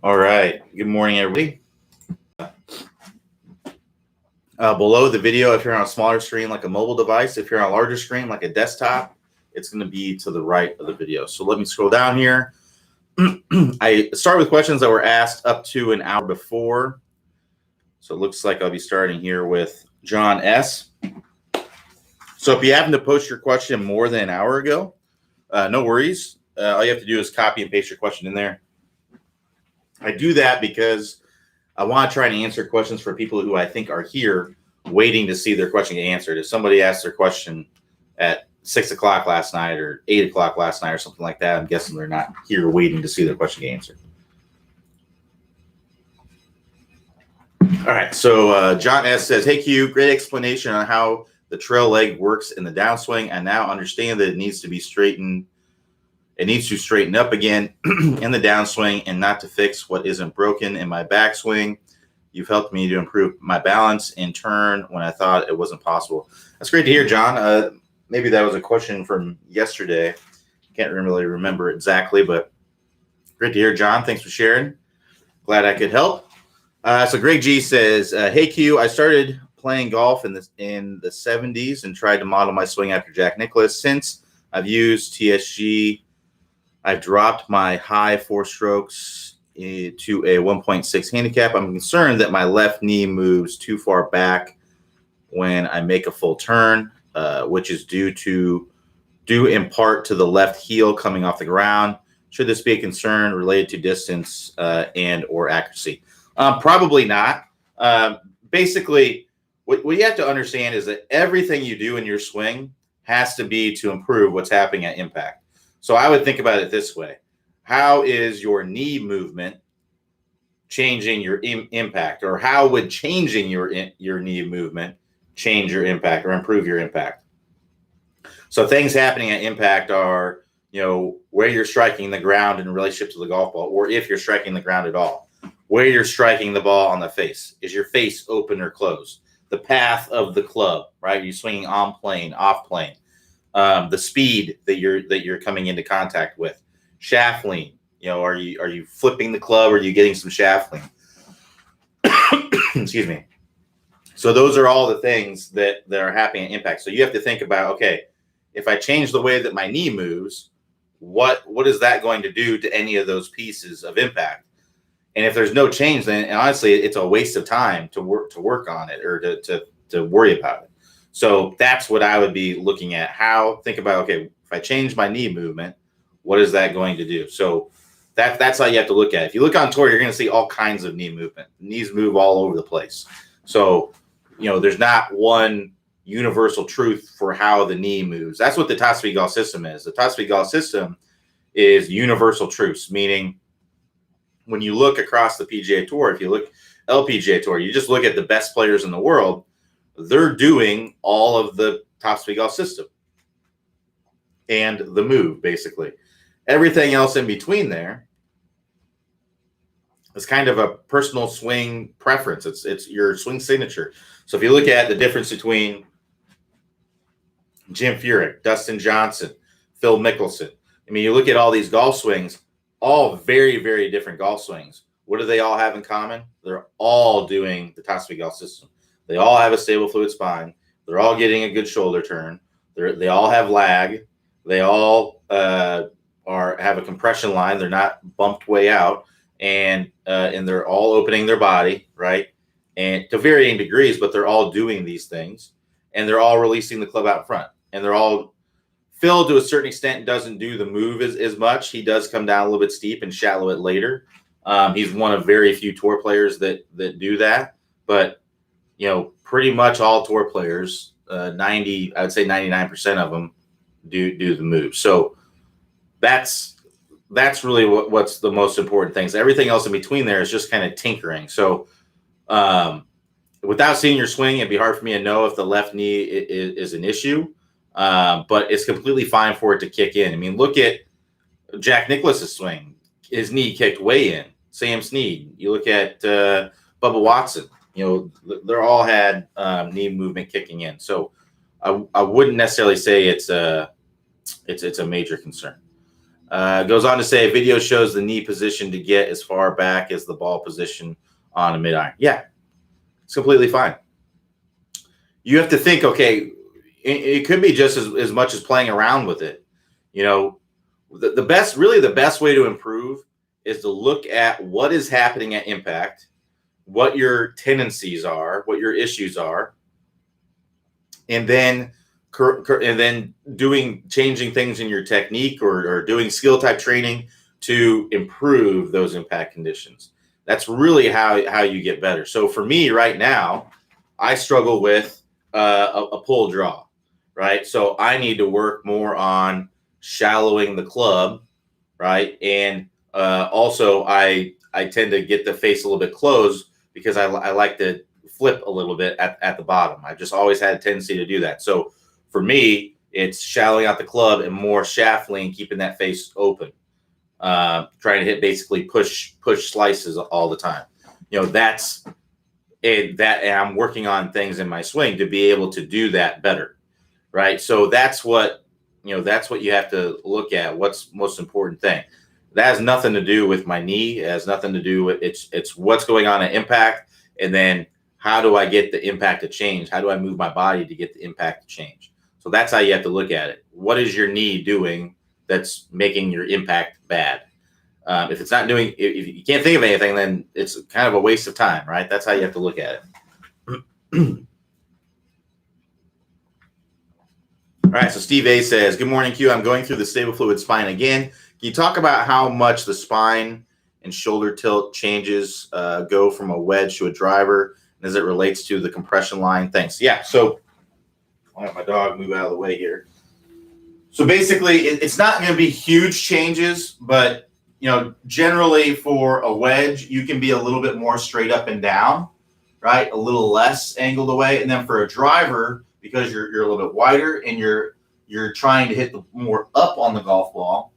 All right. Good morning, everybody. Below the video, if you're on a smaller screen like a mobile device, if you're on a larger screen like a desktop, it's going to be to the right of the video. So let me scroll down here. I start with questions that were asked up to an hour before. So it looks like I'll be starting here with John S. So if you happen to post your question more than an hour ago, no worries. All you have to do is copy and paste your question in there. I do that because I want to try and answer questions for people who I think are here waiting to see their question get answered. If somebody asked their question at 6 o'clock last night or 8 o'clock last night or something like that, I'm guessing they're not here waiting to see their question get answered. All right, so John S. says, hey, Q, great explanation on how the trail leg works in the downswing. I now understand that it needs to be straightened. It needs to straighten up again in the downswing and not to fix what isn't broken in my backswing. You've helped me to improve my balance in turn when I thought it wasn't possible. That's great to hear, John. Maybe that was a question from yesterday. Can't really remember exactly, but great to hear, John. Thanks for sharing. Glad I could help. So Greg G says, hey, Q, I started playing golf in the 70s and tried to model my swing after Jack Nicklaus. Since I've used TSG, I've dropped my high 4 strokes to a 1.6 handicap. I'm concerned that my left knee moves too far back when I make a full turn, which is due in part to the left heel coming off the ground. Should this be a concern related to distance and or accuracy? Probably not. Basically, what you have to understand is that everything you do in your swing has to be to improve what's happening at impact. So I would think about it this way. How is your knee movement changing your impact? Or how would changing your knee movement change your impact or improve your impact? So things happening at impact are, where you're striking the ground in relationship to the golf ball, or if you're striking the ground at all. Where you're striking the ball on the face. Is your face open or closed? The path of the club, right? Are you swinging on plane, off plane? The speed that you're coming into contact with, shaft lean. Are you flipping the club? Or are you getting some shaft lean? Excuse me. So those are all the things that are happening at impact. So you have to think about, okay, if I change the way that my knee moves, what is that going to do to any of those pieces of impact? And if there's no change, then honestly, it's a waste of time to work on it or to worry about it. So that's what I would be looking at. Think about, okay, if I change my knee movement, what is that going to do? So that's how you have to look at it. If you look on tour, you're going to see all kinds of knee movement. Knees move all over the place. So, there's not one universal truth for how the knee moves. That's what the Top Speed Golf system is. The Top Speed Golf system is universal truths, meaning when you look across the PGA Tour, if you look LPGA Tour, you just look at the best players in the world, they're doing all of the Top Speed Golf system and the move, basically. Everything else in between there is kind of a personal swing preference. It's your swing signature. So if you look at the difference between Jim Furyk, Dustin Johnson, Phil Mickelson, you look at all these golf swings, all very, very different golf swings. What do they all have in common? They're all doing the Top Speed Golf system. They all have a stable fluid spine. They're all getting a good shoulder turn. They all have lag. They all have a compression line. They're not bumped way out, and they're all opening their body, right? And to varying degrees, but they're all doing these things, and they're all releasing the club out in front, and they're all. Phil, to a certain extent, doesn't do the move as much. He does come down a little bit steep and shallow it later. He's one of very few tour players that do that, but pretty much all tour players, I would say 99% of them do the move. So that's really what's the most important things. Everything else in between there is just kind of tinkering. So without seeing your swing, it'd be hard for me to know if the left knee is an issue, but it's completely fine for it to kick in. Look at Jack Nicklaus's swing. His knee kicked way in. Sam Snead. You look at Bubba Watson. They're all had knee movement kicking in. So I wouldn't necessarily say it's a major concern. Goes on to say, video shows the knee position to get as far back as the ball position on a mid iron. Yeah, it's completely fine. You have to think, okay, it could be just as much as playing around with it. You know, the best way to improve is to look at what is happening at impact, what your tendencies are, what your issues are, and then changing things in your technique or doing skill type training to improve those impact conditions. That's really how you get better. So for me right now, I struggle with a pull draw, right? So I need to work more on shallowing the club, right? And also I tend to get the face a little bit closed because I like to flip a little bit at the bottom. I've just always had a tendency to do that. So for me, it's shallowing out the club and more shaft lean, keeping that face open, trying to hit basically push slices all the time. You know, that's it. That and I'm working on things in my swing to be able to do that better, right? So that's what you have to look at. What's the most important thing? That has nothing to do with my knee. It has nothing to do with it's what's going on at impact, and then how do I get the impact to change? How do I move my body to get the impact to change? So that's how you have to look at it. What is your knee doing that's making your impact bad? If it's not doing, if you can't think of anything, then it's kind of a waste of time, right? That's how you have to look at it. All right, so Steve A says, good morning, Q. I'm going through the stable fluid spine again. Can you talk about how much the spine and shoulder tilt changes go from a wedge to a driver and as it relates to the compression line? Thanks. Yeah, so I'll have my dog move out of the way here. So basically, it's not going to be huge changes, but generally for a wedge, you can be a little bit more straight up and down, right? A little less angled away. And then for a driver, because you're a little bit wider and you're trying to hit more up on the golf ball,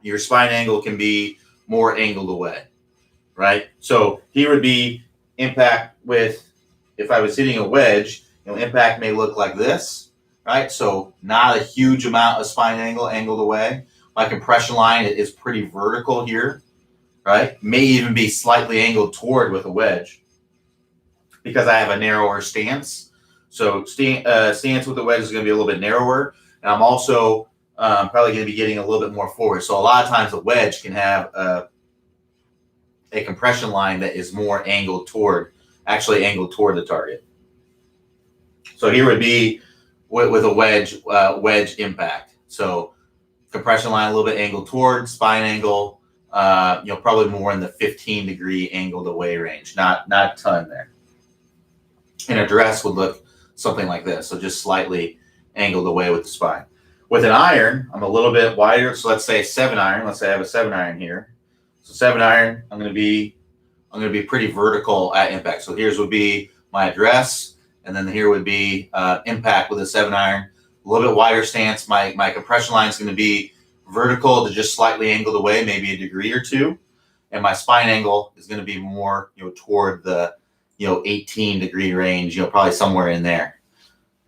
your spine angle can be more angled away, right? So here would be impact with, if I was hitting a wedge, impact may look like this, right? So not a huge amount of spine angle angled away. My compression line is pretty vertical here, right? May even be slightly angled toward with a wedge because I have a narrower stance. So stance with the wedge is going to be a little bit narrower. And I'm also probably going to be getting a little bit more forward. So a lot of times a wedge can have a compression line that is more angled toward the target. So here would be with a wedge impact. So compression line a little bit angled toward, spine angle, probably more in the 15-degree angled away range, not a ton there. And a dress would look something like this, so just slightly angled away with the spine. With an iron, I'm a little bit wider, so let's say 7-iron. Let's say I have a 7-iron here. So 7-iron, I'm going to be pretty vertical at impact. So here's would be my address. And then here would be impact with a 7-iron, a little bit wider stance. My compression line is going to be vertical to just slightly angled away, maybe a degree or two. And my spine angle is going to be more, toward the, 18-degree range, probably somewhere in there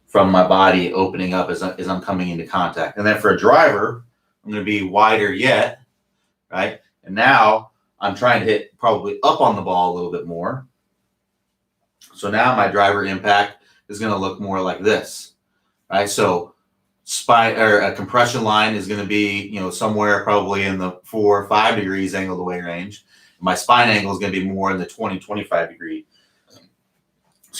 from my body opening up as I'm coming into contact. And then for a driver, I'm going to be wider yet, right? And now I'm trying to hit probably up on the ball a little bit more. So now my driver impact is going to look more like this, right? So spine or a compression line is going to be, somewhere probably in the 4 or 5 degrees angled away range. My spine angle is going to be more in the 20, 25 degree,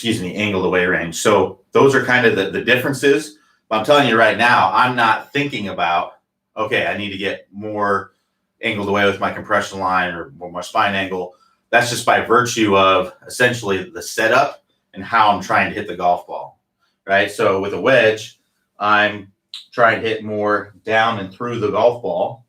angled away range. So those are kind of the differences. But I'm telling you right now, I'm not thinking about, okay, I need to get more angled away with my compression line or more my spine angle. That's just by virtue of essentially the setup and how I'm trying to hit the golf ball, right? So with a wedge, I'm trying to hit more down and through the golf ball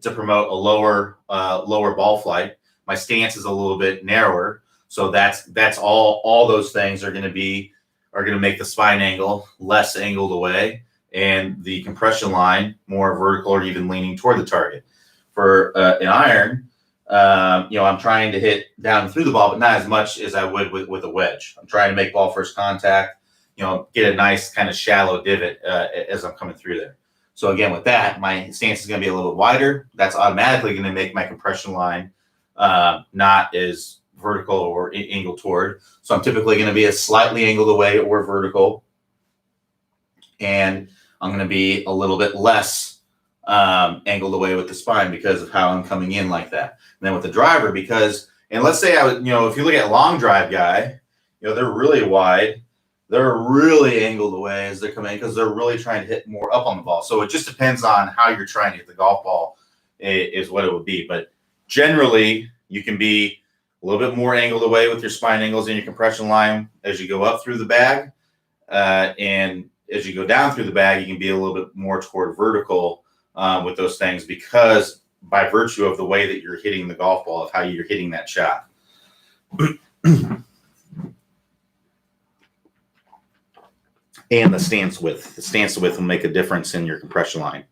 to promote a lower ball flight. My stance is a little bit narrower, so that's all those things are going to make the spine angle less angled away and the compression line more vertical or even leaning toward the target. For an iron, I'm trying to hit down through the ball, but not as much as I would with a wedge. I'm trying to make ball first contact, get a nice kind of shallow divot as I'm coming through there. So again, with that, my stance is going to be a little bit wider. That's automatically going to make my compression line not as vertical or angled toward. So I'm typically going to be a slightly angled away or vertical. And I'm going to be a little bit less angled away with the spine because of how I'm coming in like that. And then with the driver, and let's say if you look at a long drive guy, they're really wide. They're really angled away as they're coming in because they're really trying to hit more up on the ball. So it just depends on how you're trying to hit the golf ball is what it would be. But generally, you can be a little bit more angled away with your spine angles and your compression line as you go up through the bag. And as you go down through the bag, you can be a little bit more toward vertical with those things because by virtue of the way that you're hitting the golf ball, of how you're hitting that shot. And the stance width. The stance width will make a difference in your compression line.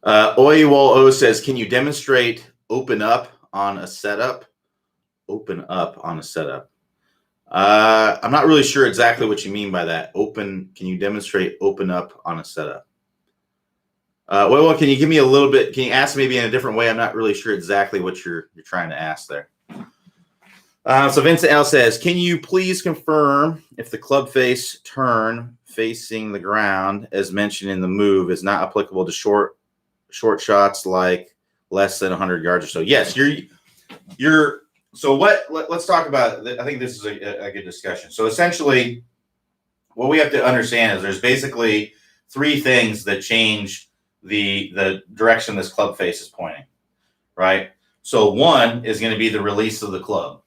Oyewol says, can you demonstrate open up on a setup? Open up on a setup. I'm not really sure exactly what you mean by that. Can you demonstrate open up on a setup? Well, can you give me a little bit? Can you ask maybe in a different way? I'm not really sure exactly what you're trying to ask there. So Vincent L says, can you please confirm if the club face turn facing the ground, as mentioned in the move, is not applicable to short shots like less than 100 yards or so? Yes, so let's talk about, I think this is a good discussion. So essentially, what we have to understand is there's basically three things that change the direction this club face is pointing, right? So one is going to be the release of the club.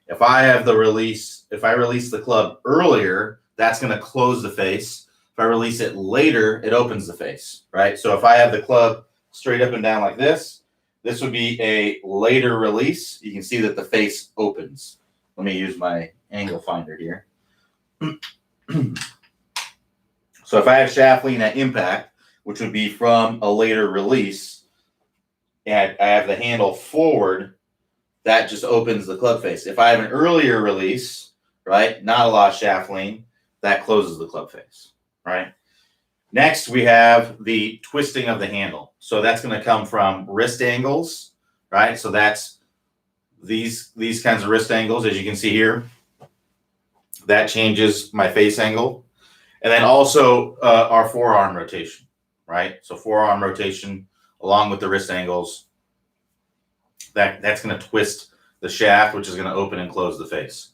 If I release the club earlier, that's going to close the face. If I release it later, it opens the face, right? So if I have the club straight up and down like this would be a later release. You can see that the face opens. Let me use my angle finder here. So if I have shaft lean at impact, which would be from a later release, and I have the handle forward, that just opens the club face. If I have an earlier release, right, not a lot of shaft lean, that closes the club face, right? Next, we have the twisting of the handle. So that's going to come from wrist angles, right? So that's these kinds of wrist angles, as you can see here. That changes my face angle. And then also our forearm rotation, right? So forearm rotation along with the wrist angles, that's going to twist the shaft, which is going to open and close the face.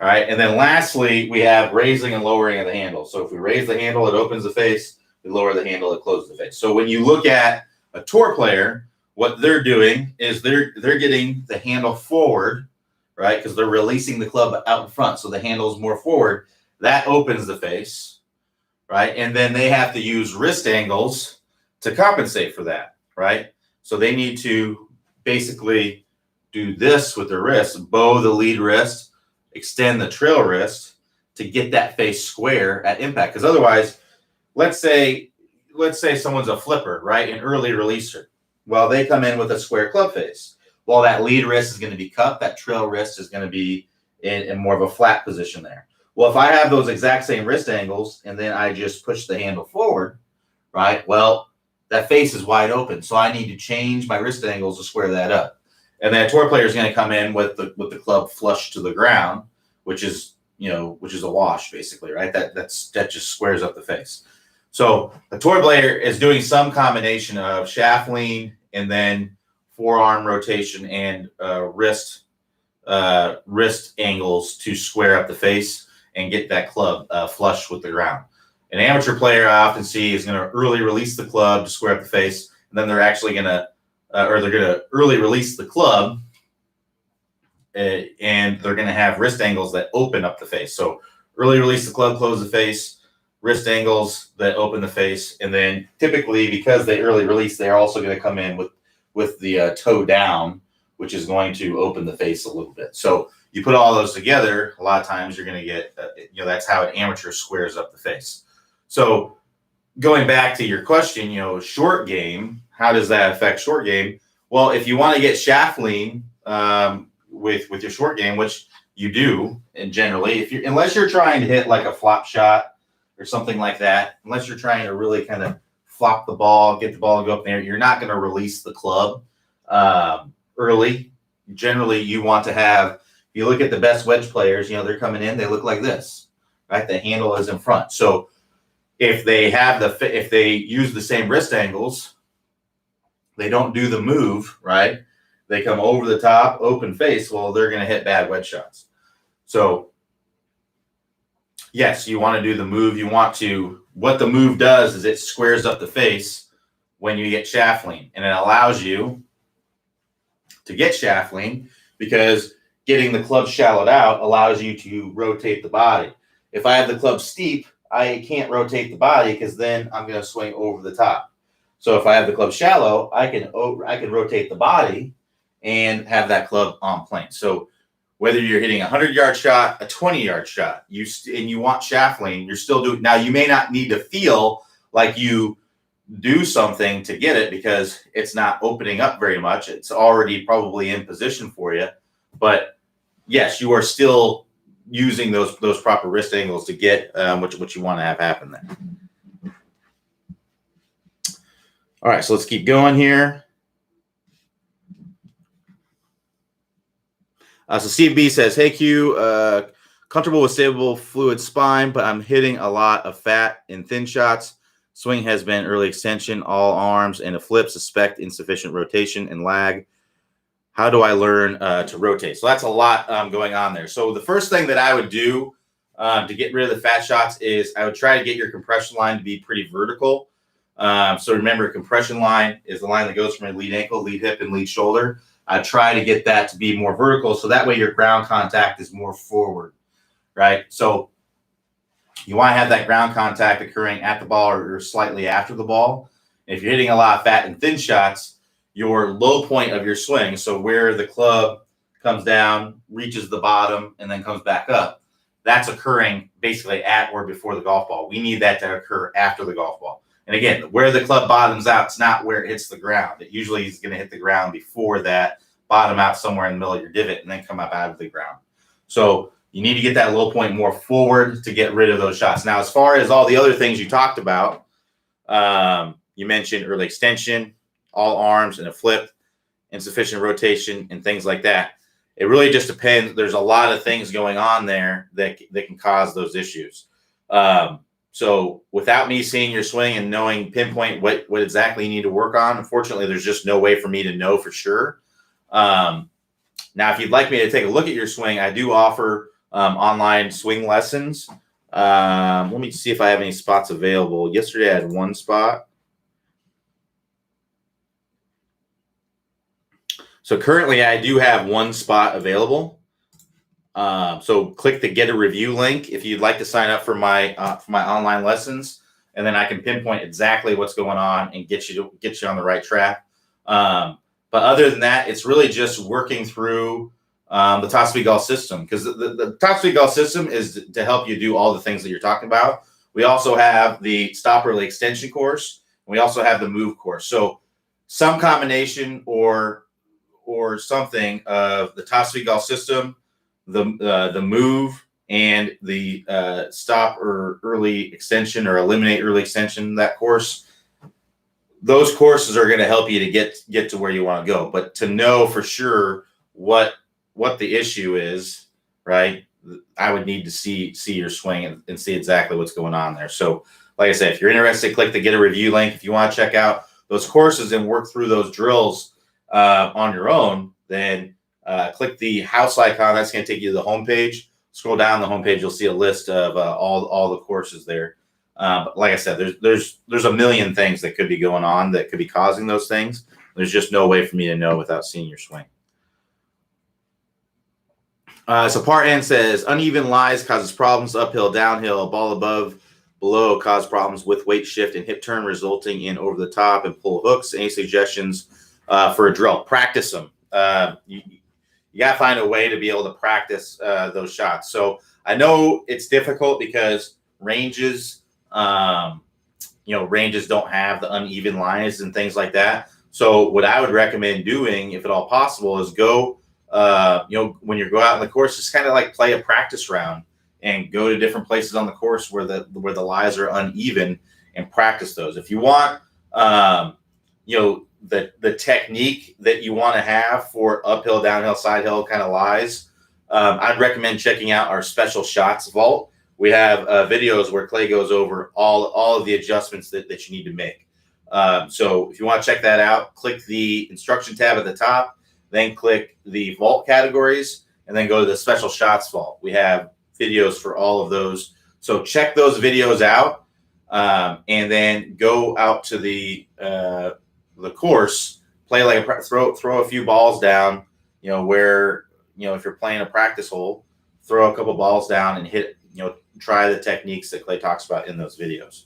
All right. And then lastly, we have raising and lowering of the handle. So if we raise the handle, it opens the face. We lower the handle, it closes the face. So when you look at a tour player, what they're doing is they're getting the handle forward, right? Because they're releasing the club out in front. So the handle is more forward. That opens the face, right? And then they have to use wrist angles to compensate for that, right? So they need to basically do this with the wrist, bow the lead wrist, extend the trail wrist to get that face square at impact. Because otherwise, let's say someone's a flipper, right? An early releaser. Well, they come in with a square club face. Well, that lead wrist is going to be cupped. That trail wrist is going to be in more of a flat position there. Well, if I have those exact same wrist angles and then I just push the handle forward, right? Well, that face is wide open. So I need to change my wrist angles to square that up. And then a tour player is going to come in with the club flush to the ground, which is a wash basically, right? That just squares up the face. So a tour player is doing some combination of shaft lean and then forearm rotation and wrist angles to square up the face and get that club flush with the ground. An amateur player I often see is going to early release the club to square up the face, and then they're actually going to early release the club, and they're going to have wrist angles that open up the face. So early release the club, close the face, wrist angles that open the face, and then typically because they early release, they're also going to come in with the toe down, which is going to open the face a little bit. So you put all those together, a lot of times you're going to get, that's how an amateur squares up the face. So going back to your question, short game, how does that affect short game? Well, if you want to get shaft lean with your short game, which you do. And generally, unless you're trying to hit like a flop shot or something like that, unless you're trying to really kind of flop the ball, get the ball to go up there, you're not going to release the club early. Generally, you want to have, if you look at the best wedge players, they're coming in, they look like this, right? The handle is in front. So if they use the same wrist angles, they don't do the move, right? They come over the top, open face, well, they're going to hit bad wedge shots. So yes, you want to do the move. What the move does is it squares up the face when you get shaft lean, and it allows you to get shaft lean because getting the club shallowed out allows you to rotate the body. If I have the club steep, I can't rotate the body because then I'm going to swing over the top. So if I have the club shallow, I can rotate the body and have that club on plane. So whether you're hitting a 100-yard shot, a 20-yard shot, and you want shaft lean, you're still doing. Now you may not need to feel like you do something to get it because it's not opening up very much. It's already probably in position for you, but yes, you are still using those proper wrist angles to get what you want to have happen there. All right, so let's keep going here. So Steve B says, "Hey Q, comfortable with stable fluid spine, but I'm hitting a lot of fat in thin shots. Swing has been early extension, all arms, and a flip. Suspect insufficient rotation and lag. How do I learn to rotate?" So that's a lot going on there. So the first thing that I would do to get rid of the fat shots is I would try to get your compression line to be pretty vertical. So remember, compression line is the line that goes from your lead ankle, lead hip, and lead shoulder. I try to get that to be more vertical, so that way your ground contact is more forward, right? So you want to have that ground contact occurring at the ball or slightly after the ball. If you're hitting a lot of fat and thin shots, your low point of your swing, so where the club comes down, reaches the bottom, and then comes back up, that's occurring basically at or before the golf ball. We need that to occur after the golf ball. And again, where the club bottoms out, it's not where it hits the ground. It usually is going to hit the ground before that, bottom out somewhere in the middle of your divot, and then come up out of the ground. So you need to get that low point more forward to get rid of those shots. Now, as far as all the other things you talked about, you mentioned early extension, all arms, and a flip, insufficient rotation, and things like that. It really just depends. There's a lot of things going on there that can cause those issues. So without me seeing your swing and knowing pinpoint what exactly you need to work on, unfortunately, there's just no way for me to know for sure. Now, if you'd like me to take a look at your swing, I do offer online swing lessons. Let me see if I have any spots available. Yesterday, I had one spot. So currently, I do have one spot available. So click the get a review link if you'd like to sign up for my online lessons, and then I can pinpoint exactly what's going on and get you on the right track. But other than that, it's really just working through the top speed golf system, because the top speed golf system is to help you do all the things that you're talking about. We also have the stop early extension course, and we also have the move course. So some combination or something of the top speed golf system, the move, and the stop or early extension or eliminate early extension, that course. Those courses are going to help you to get to where you want to go. But to know for sure what the issue is, right, I would need to see your swing and see exactly what's going on there. So like I said, if you're interested, click the get a review link. If you want to check out those courses and work through those drills on your own, then click the house icon. That's going to take you to the homepage. Scroll down the homepage, you'll see a list of all the courses there. But like I said, there's a million things that could be going on that could be causing those things. There's just no way for me to know without seeing your swing. So part N says uneven lies causes problems uphill, downhill, ball above, below cause problems with weight shift and hip turn, resulting in over the top and pull hooks. Any suggestions for a drill? Practice them. You got to find a way to be able to practice those shots. So I know it's difficult because ranges don't have the uneven lines and things like that. So what I would recommend doing, if at all possible, is go when you go out on the course, just kind of like play a practice round and go to different places on the course where the lies are uneven and practice those. If you want, the technique that you want to have for uphill, downhill, side hill kind of lies, I'd recommend checking out our special shots vault. We have videos where Clay goes over all of the adjustments that you need to make. So if you want to check that out, click the instruction tab at the top, then click the vault categories, and then go to the special shots vault. We have videos for all of those. So check those videos out, and then go out to the course, play like throw a few balls down, where, if you're playing a practice hole, throw a couple balls down and hit, try the techniques that Clay talks about in those videos.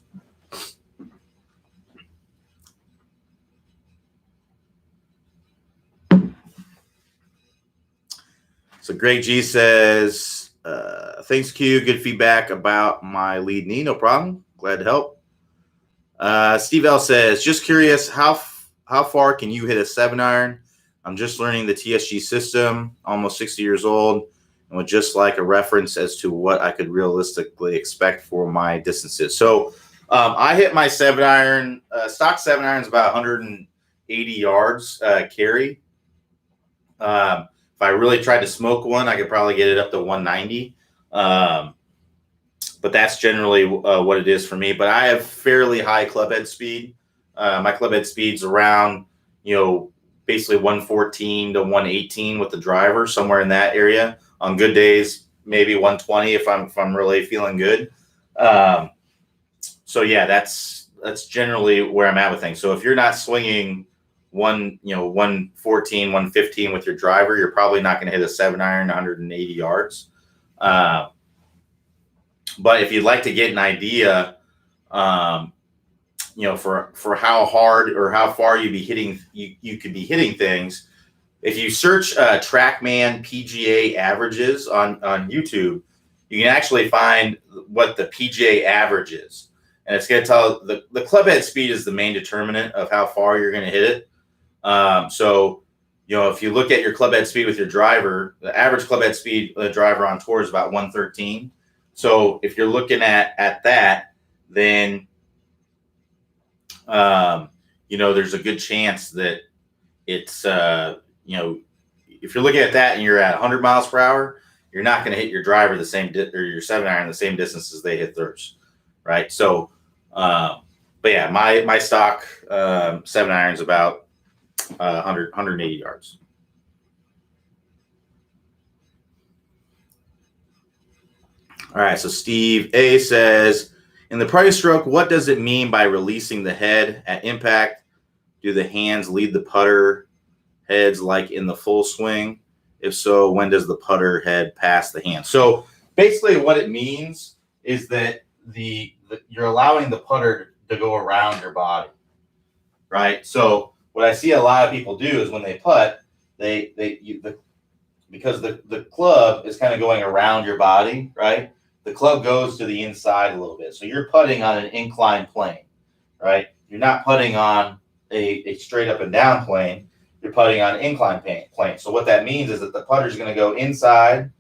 So Greg G says, thanks, Q. Good feedback about my lead knee. No problem. Glad to help. Steve L says, just curious, how far can you hit a 7-iron? I'm just learning the TSG system, almost 60 years old, and would just like a reference as to what I could realistically expect for my distances. So I hit my 7-iron, stock 7-iron is about 180 yards carry. If I really tried to smoke one, I could probably get it up to 190. But that's generally what it is for me. But I have fairly high club head speed. My club head speed's around, basically 114 to 118 with the driver, somewhere in that area. On good days, maybe 120 if I'm really feeling good. So yeah, that's generally where I'm at with things. So if you're not swinging 114, 115 with your driver, you're probably not going to hit a 7-iron 180 yards. But if you'd like to get an idea, for how hard or how far you could be hitting things, if you search TrackMan PGA averages on YouTube, you can actually find what the PGA average is. And it's going to tell the club head speed is the main determinant of how far you're going to hit it. So, if you look at your club head speed with your driver, the average club head speed of the driver on tour is about 113. So if you're looking at that, then, there's a good chance that it's, if you're looking at that and you're at 100 miles per hour, you're not going to hit your driver the same or your 7-iron the same distance as they hit theirs, right? So, but yeah, my stock 7-iron is about 180 yards. All right, so Steve A says, in the party stroke, what does it mean by releasing the head at impact? Do the hands lead the putter heads like in the full swing? If so, when does the putter head pass the hand? So basically what it means is that you're allowing the putter to go around your body, right? So what I see a lot of people do is when they putt, because the club is kind of going around your body, right? The club goes to the inside a little bit. So you're putting on an inclined plane, right? You're not putting on a straight up and down plane. You're putting on an inclined plane. So what that means is that the putter is going to go inside.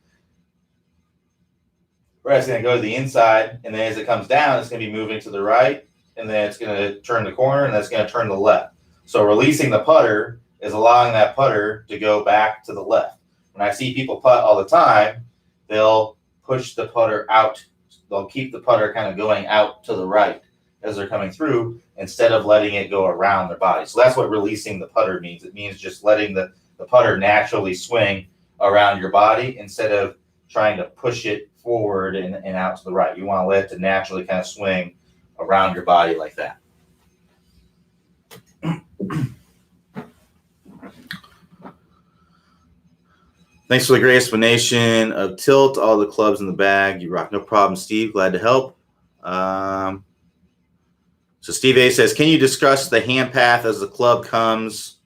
Right, it's going to go to the inside, and then as it comes down, it's going to be moving to the right, and then it's going to turn the corner, and that's going to turn to the left. So releasing the putter is allowing that putter to go back to the left. When I see people putt all the time, they'll push the putter out. They'll keep the putter kind of going out to the right as they're coming through instead of letting it go around their body. So that's what releasing the putter means. It means just letting the putter naturally swing around your body instead of trying to push it forward and out to the right. You want to let it to naturally kind of swing around your body like that. Thanks for the great explanation of tilt, all the clubs in the bag. You rock. No problem, Steve. Glad to help. So Steve A says, can you discuss the hand path as the club comes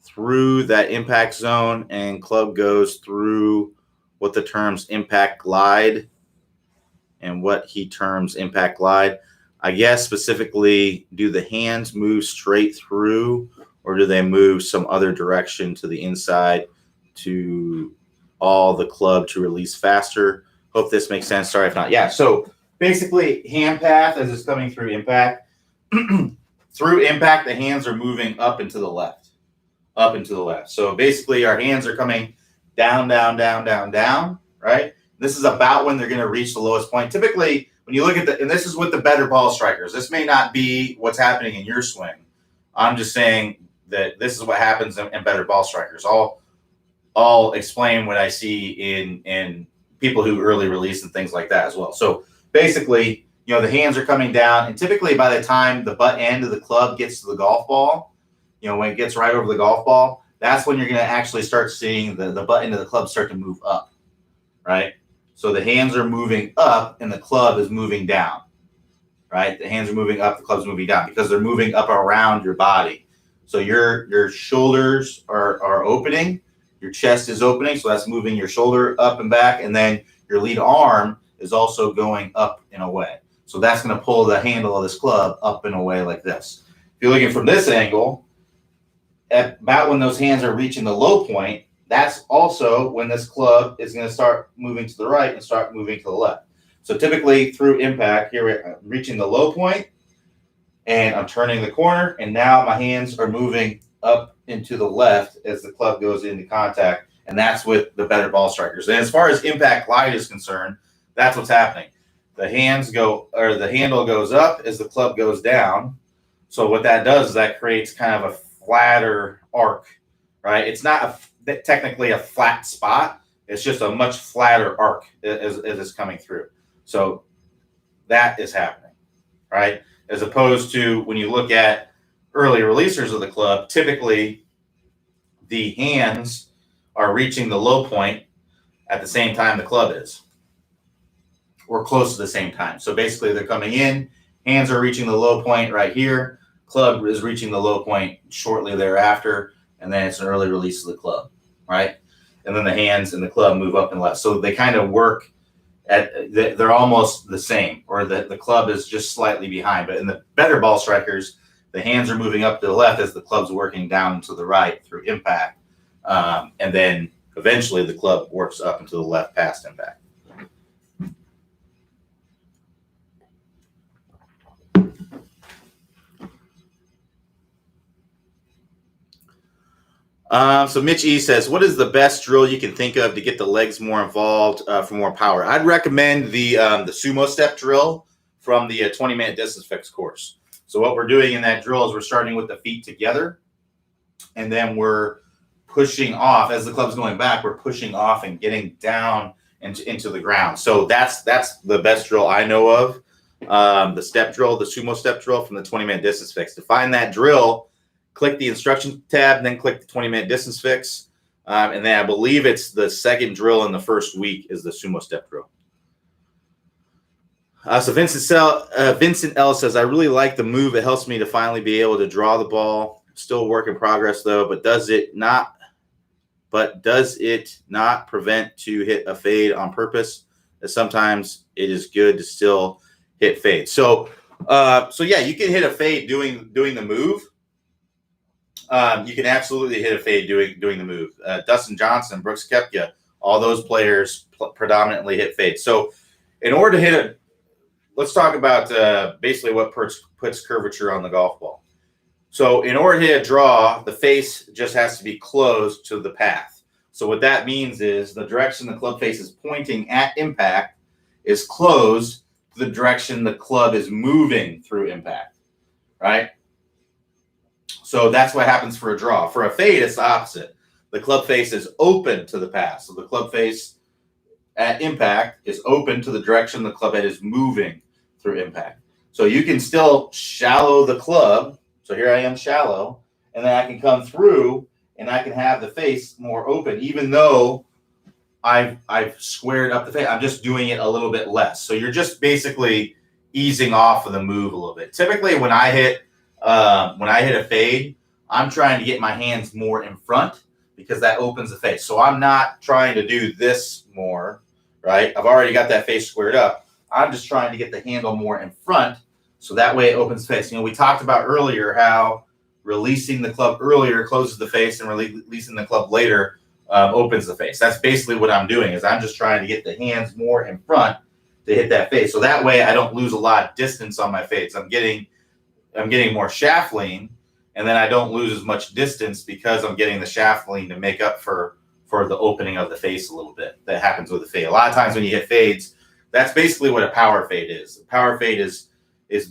through that impact zone and club goes through what the terms impact glide and what he terms impact glide? I guess specifically, do the hands move straight through or do they move some other direction to the inside to all the club to release faster. Hope this makes sense. Sorry if not. Yeah, so basically hand path as it's coming through impact. Through impact, the hands are moving up and to the left. Up and to the left. So basically our hands are coming down, down, down, down, down, right? This is about when they're going to reach the lowest point. Typically, when you look at and this is with the better ball strikers, this may not be what's happening in your swing. I'm just saying that this is what happens in better ball strikers. I'll explain what I see in people who early release and things like that as well. So basically, the hands are coming down, and typically by the time the butt end of the club gets to the golf ball, when it gets right over the golf ball, that's when you're going to actually start seeing the butt end of the club start to move up, right? So the hands are moving up and the club is moving down, right? The hands are moving up, the club's moving down because they're moving up around your body. So your shoulders are opening, your chest is opening, so that's moving your shoulder up and back, and then your lead arm is also going up and away. So that's going to pull the handle of this club up and away like this. If you're looking from this angle, at about when those hands are reaching the low point, that's also when this club is going to start moving to the right and start moving to the left. So typically through impact, here I'm reaching the low point and I'm turning the corner, and now my hands are moving up into the left as the club goes into contact, and that's with the better ball strikers. And as far as impact glide is concerned, that's what's happening. The handle goes up as the club goes down. So what that does is that creates kind of a flatter arc, right? It's not technically a flat spot. It's just a much flatter arc as it's coming through. So that is happening, right? As opposed to when you look at early releasers of the club, typically the hands are reaching the low point at the same time the club is, or close to the same time. So basically they're coming in, hands are reaching the low point right here, club is reaching the low point shortly thereafter, and then it's an early release of the club, right? And then the hands and the club move up and left. So they kind of work they're almost the same, or the club is just slightly behind. But in the better ball strikers, the hands are moving up to the left as the club's working down to the right through impact. And then eventually the club works up and to the left past impact. So Mitch E says, what is the best drill you can think of to get the legs more involved for more power? I'd recommend the sumo step drill from the 20-minute distance fix course. So what we're doing in that drill is we're starting with the feet together, and then we're pushing off as the club's going back. We're pushing off and getting down into the ground. So that's the best drill I know of. The step drill, the sumo step drill from the 20-minute distance fix. To find that drill, click the instruction tab, and then click the 20-minute distance fix. And then I believe it's the second drill in the first week is the sumo step drill. So Vincent L says, I really like the move. It helps me to finally be able to draw the ball. Still a work in progress though, but does it not prevent to hit a fade on purpose? As sometimes it is good to still hit fade. So yeah, you can hit a fade doing the move. You can absolutely hit a fade doing the move. Dustin Johnson, Brooks Koepka, all those players predominantly hit fades. So in order to hit let's talk about basically what puts curvature on the golf ball. So in order to hit a draw, the face just has to be closed to the path. So what that means is the direction the club face is pointing at impact is closed to the direction the club is moving through impact, right? So that's what happens for a draw. For a fade, it's the opposite. The club face is open to the path. So the club face at impact is open to the direction the club head is moving through impact. So you can still shallow the club. So here I am shallow, and then I can come through and I can have the face more open, even though I've squared up the face. I'm just doing it a little bit less. So you're just basically easing off of the move a little bit. Typically when I hit a fade, I'm trying to get my hands more in front because that opens the face. So I'm not trying to do this more, right? I've already got that face squared up. I'm just trying to get the handle more in front so that way it opens the face. We talked about earlier how releasing the club earlier closes the face and releasing the club later opens the face. That's basically what I'm doing, is I'm just trying to get the hands more in front to hit that face. So that way I don't lose a lot of distance on my face. I'm getting more shaft lean, and then I don't lose as much distance because I'm getting the shaft lean to make up for the opening of the face a little bit. That happens with a fade. A lot of times when you hit fades, that's basically what a power fade is. A power fade is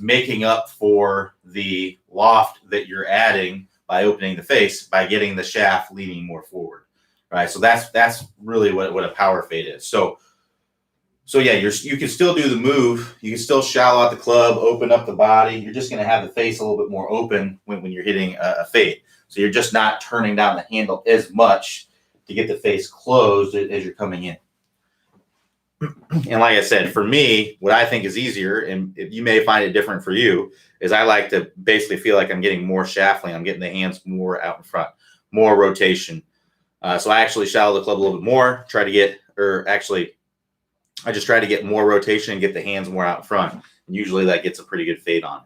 making up for the loft that you're adding by opening the face, by getting the shaft leaning more forward, right? So that's really what a power fade is. So yeah, you can still do the move. You can still shallow out the club, open up the body. You're just going to have the face a little bit more open when you're hitting a fade. So you're just not turning down the handle as much to get the face closed as you're coming in. And like I said, for me, what I think is easier, and you may find it different for you, is I like to basically feel like I'm getting more shaft lean. I'm getting the hands more out in front, more rotation. So I actually shallow the club a little bit more, I just try to get more rotation and get the hands more out in front. And usually that gets a pretty good fade on.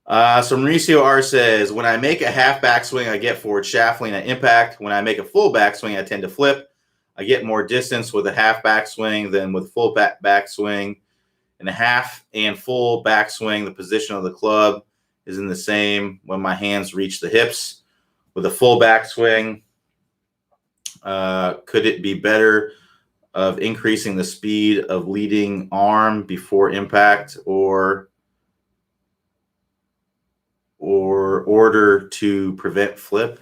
So Mauricio R says, when I make a half backswing, I get forward shaft lean at impact. When I make a full backswing, I tend to flip. I get more distance with a half backswing than with full backswing. In a half and full backswing, the position of the club is in the same when my hands reach the hips. With a full backswing, could it be better of increasing the speed of leading arm before impact or order to prevent flip?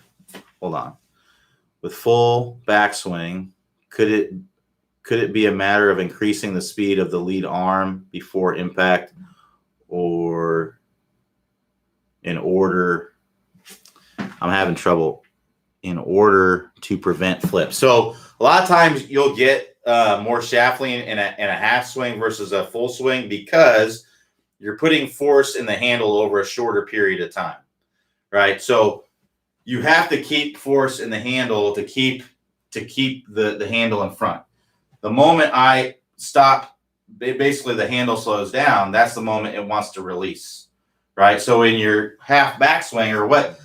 Hold on. With full backswing, could it be a matter of increasing the speed of the lead arm before impact or in order? I'm having trouble. In order to prevent flip. So a lot of times you'll get more shaft lean in a half swing versus a full swing because you're putting force in the handle over a shorter period of time, right? So you have to keep force in the handle to keep the handle in front. The moment I stop, basically the handle slows down. That's the moment it wants to release, right? So in your half backswing or what?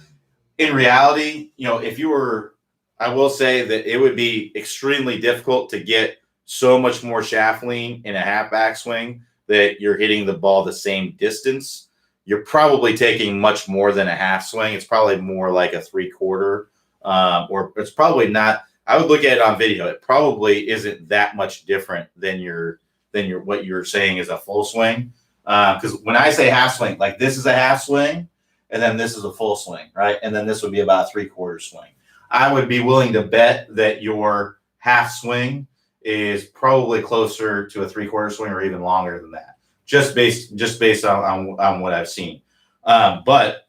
In reality, I will say that it would be extremely difficult to get so much more shaft lean in a half backswing that you're hitting the ball the same distance. You're probably taking much more than a half swing. It's probably more like a 3/4, or it's probably not. I would look at it on video. It probably isn't that much different than what you're saying is a full swing. Because when I say half swing, like this is a half swing. And then this is a full swing, right? And then this would be about a 3/4 swing. I would be willing to bet that your half swing is probably closer to a 3/4 swing or even longer than that, just based on what I've seen. But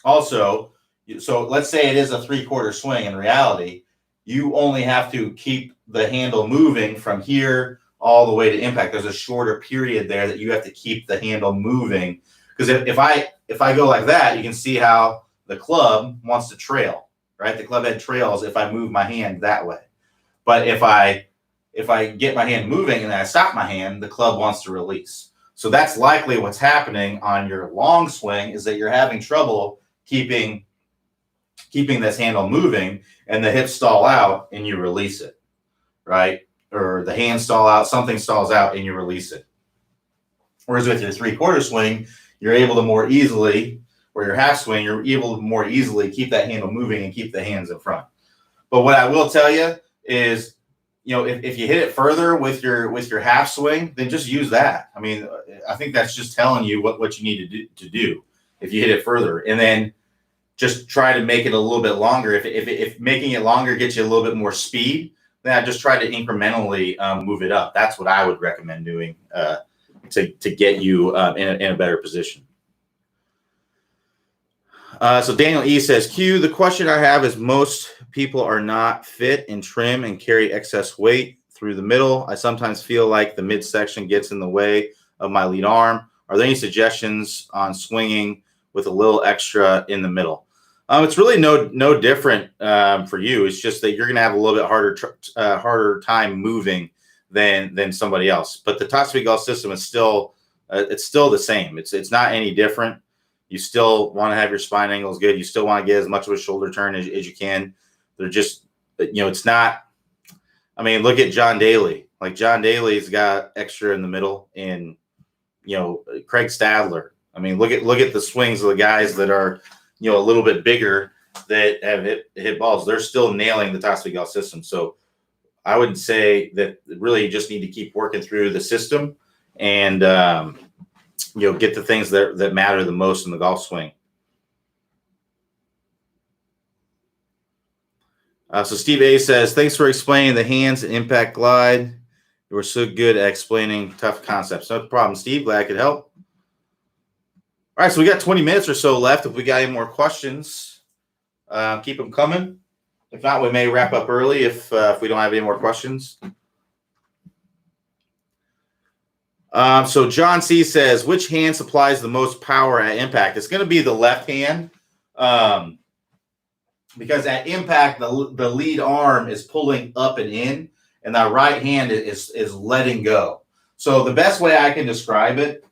also, so let's say it is a 3/4 swing. In reality, you only have to keep the handle moving from here all the way to impact. There's a shorter period there that you have to keep the handle moving. Because if I go like that, you can see how the club wants to trail, right? The club head trails if I move my hand that way. But if I get my hand moving and then I stop my hand, the club wants to release. So that's likely what's happening on your long swing, is that you're having trouble keeping this handle moving, and the hips stall out and you release it, right? Or the hands stall out, something stalls out and you release it. Whereas with your 3/4 swing, you're able to more easily, or your half swing, you're able to more easily keep that handle moving and keep the hands in front. But what I will tell you is, if you hit it further with your half swing, then just use that. I mean, I think that's just telling you what you need to do if you hit it further, and then just try to make it a little bit longer. If making it longer gets you a little bit more speed, then I just try to incrementally move it up. That's what I would recommend doing to get you in a better position. So Daniel E says, Q, the question I have is, most people are not fit and trim and carry excess weight through the middle. I sometimes feel like the midsection gets in the way of my lead arm. Are there any suggestions on swinging with a little extra in the middle? It's really no different for you. It's just that you're going to have a little bit harder time moving than somebody else. But the top speed golf system is still it's still the same. It's not any different. You still want to have your spine angles good. You still want to get as much of a shoulder turn as you can. They're just, it's not. I mean, look at John Daly. Like John Daly's got extra in the middle, and Craig Stadler. I mean, look at the swings of the guys that are, a little bit bigger that have hit balls. They're still nailing the Tassel system. So I would say that really you just need to keep working through the system and get the things that matter the most in the golf swing. So Steve A says, thanks for explaining the hands and impact glide. You were so good at explaining tough concepts. No problem, Steve. Glad I could help. All right, so we got 20 minutes or so left. If we got any more questions, keep them coming. If not, we may wrap up early if we don't have any more questions. So John C says, which hand supplies the most power at impact? It's going to be the left hand. Because at impact, the lead arm is pulling up and in, and the right hand is letting go. So the best way I can describe it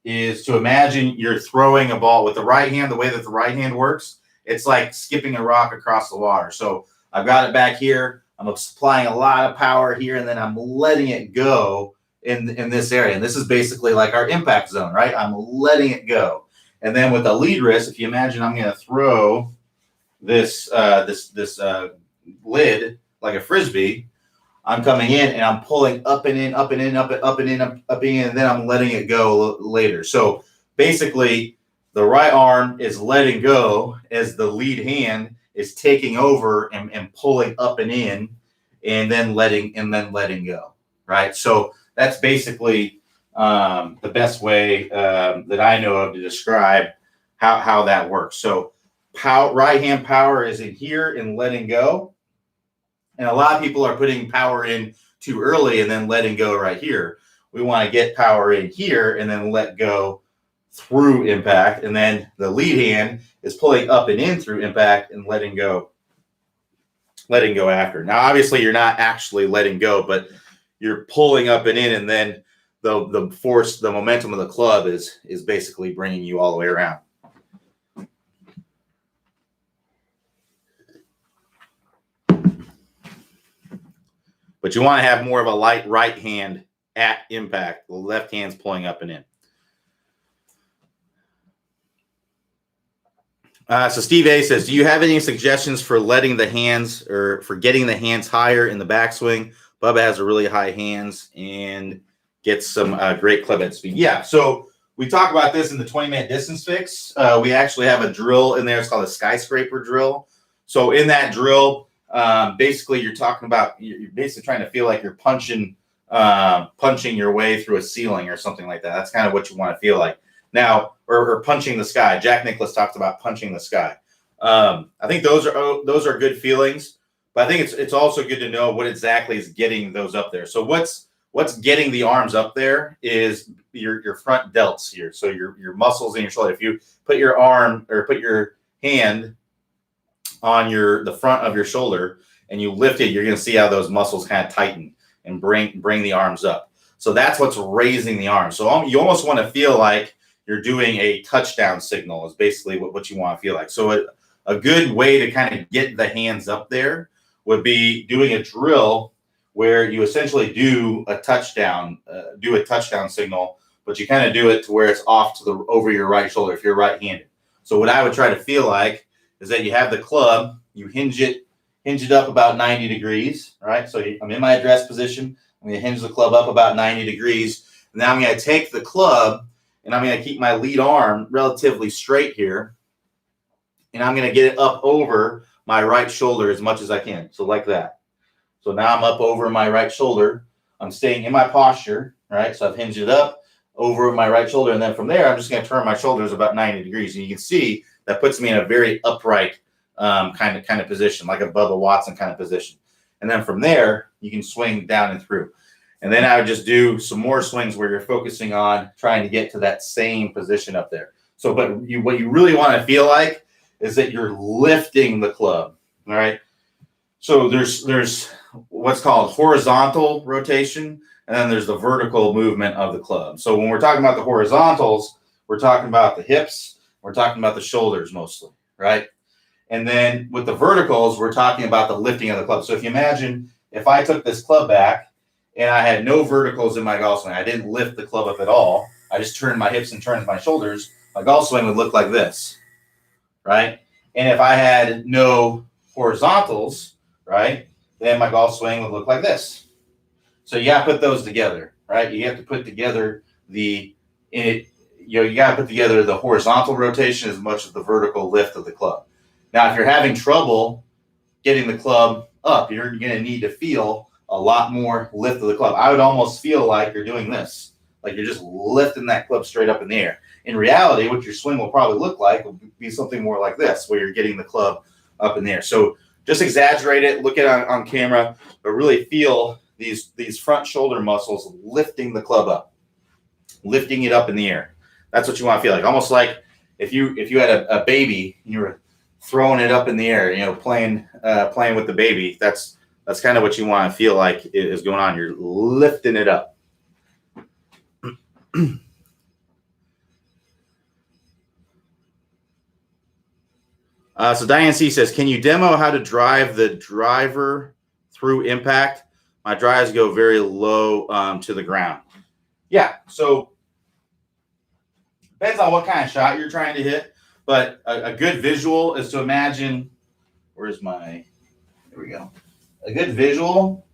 is to imagine you're throwing a ball with the right hand. The way that the right hand works, it's like skipping a rock across the water. So I've got it back here. I'm applying a lot of power here, and then I'm letting it go in this area. And this is basically like our impact zone, right? I'm letting it go. And then with the lead wrist, if you imagine I'm going to throw this lid like a frisbee, I'm coming in and I'm pulling up and in, up and in, up and in, up and in, and then I'm letting it go later. So basically, the right arm is letting go as the lead hand is taking over and pulling up and in, and then letting go. Right. So that's basically the best way that I know of to describe how that works. So right hand power is in here and letting go. And a lot of people are putting power in too early and then letting go right here. We want to get power in here and then let go through impact. And then the lead hand is pulling up and in through impact and letting go after. Now, obviously, you're not actually letting go, but you're pulling up and in, and then the force, the momentum of the club is basically bringing you all the way around. But you want to have more of a light right hand at impact. The left hand's pulling up and in. So Steve A says, do you have any suggestions for letting the hands or for getting the hands higher in the backswing? Bubba has a really high hands and gets some great club head speed. Yeah, so we talk about this in the 20-minute distance fix. We actually have a drill in there. It's called a skyscraper drill. So in that drill, basically you're basically trying to feel like you're punching your way through a ceiling or something like that. That's kind of what you want to feel like. Now, or punching the sky. Jack Nicklaus talks about punching the sky. I think those are good feelings, but I think it's also good to know what exactly is getting those up there. So what's getting the arms up there is your front delts here. So your muscles in your shoulder. If you put your arm or put your hand on the front of your shoulder and you lift it, you're going to see how those muscles kind of tighten and bring the arms up. So that's what's raising the arms. So you almost want to feel like you're doing a touchdown signal is basically what you want to feel like. So a good way to kind of get the hands up there would be doing a drill where you essentially do a touchdown signal, but you kind of do it to where it's off over your right shoulder if you're right-handed. So what I would try to feel like is that you have the club, you hinge it up about 90 degrees, right? So I'm in my address position. I'm going to hinge the club up about 90 degrees. Now I'm going to take the club and I'm going to keep my lead arm relatively straight here. And I'm going to get it up over my right shoulder as much as I can. So like that. So now I'm up over my right shoulder. I'm staying in my posture, right? So I've hinged it up over my right shoulder. And then from there, I'm just going to turn my shoulders about 90 degrees. And you can see that puts me in a very upright kind of position, like a Bubba Watson kind of position. And then from there, you can swing down and through. And then I would just do some more swings where you're focusing on trying to get to that same position up there. So, but what you really want to feel like is that you're lifting the club, all right? So there's what's called horizontal rotation, and then there's the vertical movement of the club. So when we're talking about the horizontals, we're talking about the hips We're talking about the shoulders mostly, right? And then with the verticals, we're talking about the lifting of the club. So if you imagine if I took this club back and I had no verticals in my golf swing, I didn't lift the club up at all, I just turned my hips and turned my shoulders, my golf swing would look like this, right? And if I had no horizontals, right, then my golf swing would look like this. So you got to put those together, right? You have to put together you got to put together the horizontal rotation as much as the vertical lift of the club. Now, if you're having trouble getting the club up, you're going to need to feel a lot more lift of the club. I would almost feel like you're doing this, like you're just lifting that club straight up in the air. In reality, what your swing will probably look like will be something more like this, where you're getting the club up in the air. So just exaggerate it, look at it on camera, but really feel these front shoulder muscles lifting the club up, lifting it up in the air. That's what you want to feel like. Almost like if you had a baby and you were throwing it up in the air, playing with the baby. That's kind of what you want to feel like is going on. You're lifting it up. So Diane C says, can you demo how to drive the driver through impact? My drives go very low to the ground. Yeah, so depends on what kind of shot you're trying to hit, but a good visual is to imagine, there we go. A good visual